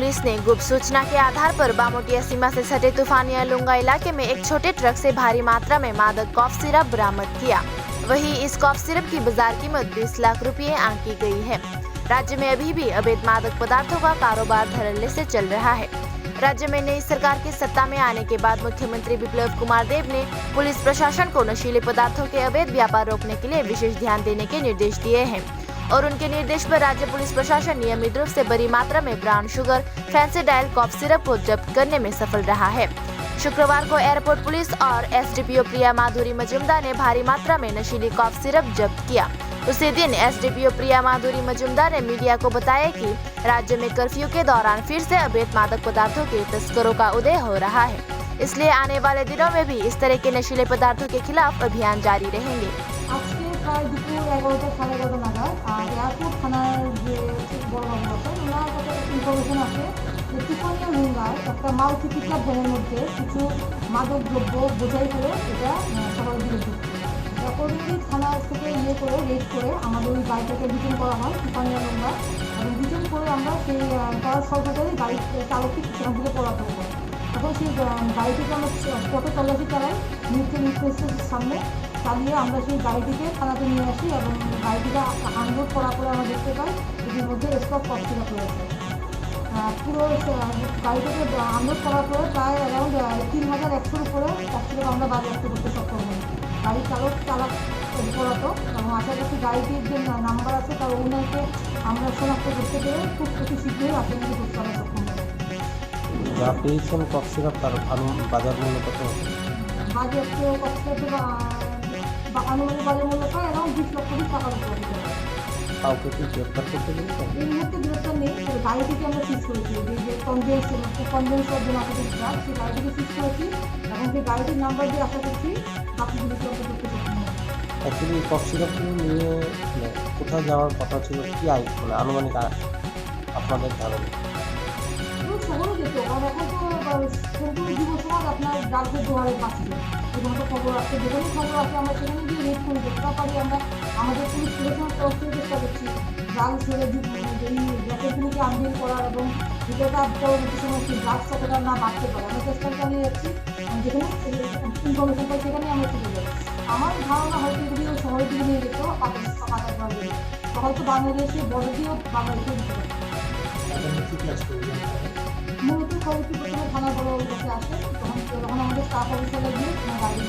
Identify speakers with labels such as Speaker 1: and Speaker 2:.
Speaker 1: Police ने गुप्त सूचना के आधार पर बामोटिया सीमा से सटे तूफानिया लुंगा इलाके में एक छोटे ट्रक से भारी मात्रा में मादक कॉफ सिरप बरामद किया। वहीं इस कॉफ सिरप की बाजार कीमत 20 लाख रुपए आंकी गई है। राज्य में अभी भी अवैध मादक पदार्थों का कारोबार धड़ल्ले से चल रहा है। राज्य में नई सरकार के सत्ता में आने के बाद मुख्यमंत्री बिप्लब कुमार देव ने पुलिस प्रशासन को नशीले पदार्थों के अवैध व्यापार रोकने के लिए विशेष ध्यान देने के निर्देश दिए हैं और उनके निर्देश पर राज्य पुलिस प्रशासन नियमित रूप से बड़ी मात्रा में brown sugar, Phensedyl cough syrup को जब्त करने में सफल रहा है। शुक्रवार को एयरपोर्ट पुलिस और एसडीपीओ प्रिया माधुरी मजुमदार ने भारी मात्रा में नशीली कॉफ सिरप जब्त किया। उसी दिन एसडीपीओ प्रिया माधुरी मजुमदार ने मीडिया को बताया कि राज्य में कर्फ्यू के दौरान फिर से अवैध मादक पदार्थों के तस्करों का उदय हो रहा है, इसलिए आने वाले दिनों में भी इस तरह के नशीले पदार्थों के खिलाफ अभियान जारी रहेंगे।
Speaker 2: প্রায় দুপুর 11টা সাড়ে 11টা নাগাদ এয়ারপোর্ট থানার যে বড়বাবু আছে ওনার কাছে একটা ইনফরমেশন আছে যে তুফানিয়া লুঙ্গায় একটা মাল চিকিৎসা ভ্যানের মধ্যে কিছু মাদক দ্রব্য বোঝাই করে এটা শহরের দিকে ঢুকছে। অ্যাকর্ডিংলি থানা থেকে করে রেড করে আমাদের ওই গাড়িটাকে রিটার্ন করা হয় তুফানিয়া লুঙ্গা এবং রিটার্ন করে আমরা সেই তার সরকারি গাড়ি চালককে সেখান থেকে পলাতক করি। তখন সেই গাড়িটিকে আমরা স্পটে তল্লাশি চালাই মিউনিসিপ্যালিটির সামনে চালিয়ে আমরা সেই গাড়িটিকে থানাতে নিয়ে আসি এবং গাড়িটিকে আনলোড করার পরে আমরা দেখতে পাই এটির মধ্যে স্টক কফ সিরাপ রয়েছে। পুরো গাড়িটাকে আনলোড করার পরে প্রায় অ্যারাউন্ড 3100-র উপরে কফ সিরাপ আমরা বাজেয়াপ্ত করতে সক্ষম হই। গাড়ি চালক পলাতক এবং আশা করছি গাড়িটির যে নাম্বার আছে তার ওনারকে আমরা শনাক্ত করতে পেরে খুব অতি শীঘ্রই আতঙ্কিত করতে আমরা সক্ষম হই।
Speaker 3: যা পেয়েছেন কফ সিরাপ তার বাজার মূল্য কত?
Speaker 2: বাজেয়াপ্ত কফ সিরাপ আনুমানিক বাজার মূল্য প্রায় অ্যারাউন্ড 20 লক্ষ টাকার উপরে।
Speaker 3: কাউকে কি গ্রেপ্তার করতে পেরেছেন?
Speaker 2: এই মুহূর্তে গ্রেপ্তার নেই, তবে গাড়িটিকে আমরা সিজ করেছি। যে কনভেন্সের যে নাটকের ড্রাগ সেই গাড়িটিকে সিজ করেছি এবং সেই গাড়িটির নাম্বার দিয়ে আশা করছি বাকিগুলোকে আমরা করতে সক্ষম হব।
Speaker 3: অ্যাকচুয়ালি কফ সিরাপগুলো নিয়ে কোথায় যাওয়ার কথা ছিল, কি আনুমানিক আপনাদের ধারণা?
Speaker 2: শহরে যেত, কারণ এখন তো সম্পূর্ণ যুব সমাজ আপনার ড্রাগসের জোয়ারে পাচ্ছে। যেখানে তো খবর আছে, যেখানে খবর আছে আমরা সেখানে গিয়ে রেড করি, যতটা পারি আমরা আমাদের পুলিশ প্রশাসনের তরফ থেকে চেষ্টা করছি ড্রাগস ধরে এই র্যাকেটগুলিকে আনবেল করার এবং যেটা পরবর্তী সময় সেই ড্রাগস কতটা না বাড়তে পারে আমরা চেষ্টা চালিয়ে যাচ্ছি। যেখানে ইনফরমেশন পাই সেখানে আমরা চলে যাই। আমার ধারণা হয়তো এগুলি শহরের দিকে নিয়ে যেত হয়তো বাংলাদেশে বড় দিয়েও বাংলাদেশে দিতে পারে। মূলত খবরটি প্রথমে থানা বড় কাছে আসে, তখন আমাদের স্টাফ অফিসাররা গিয়ে গাড়ি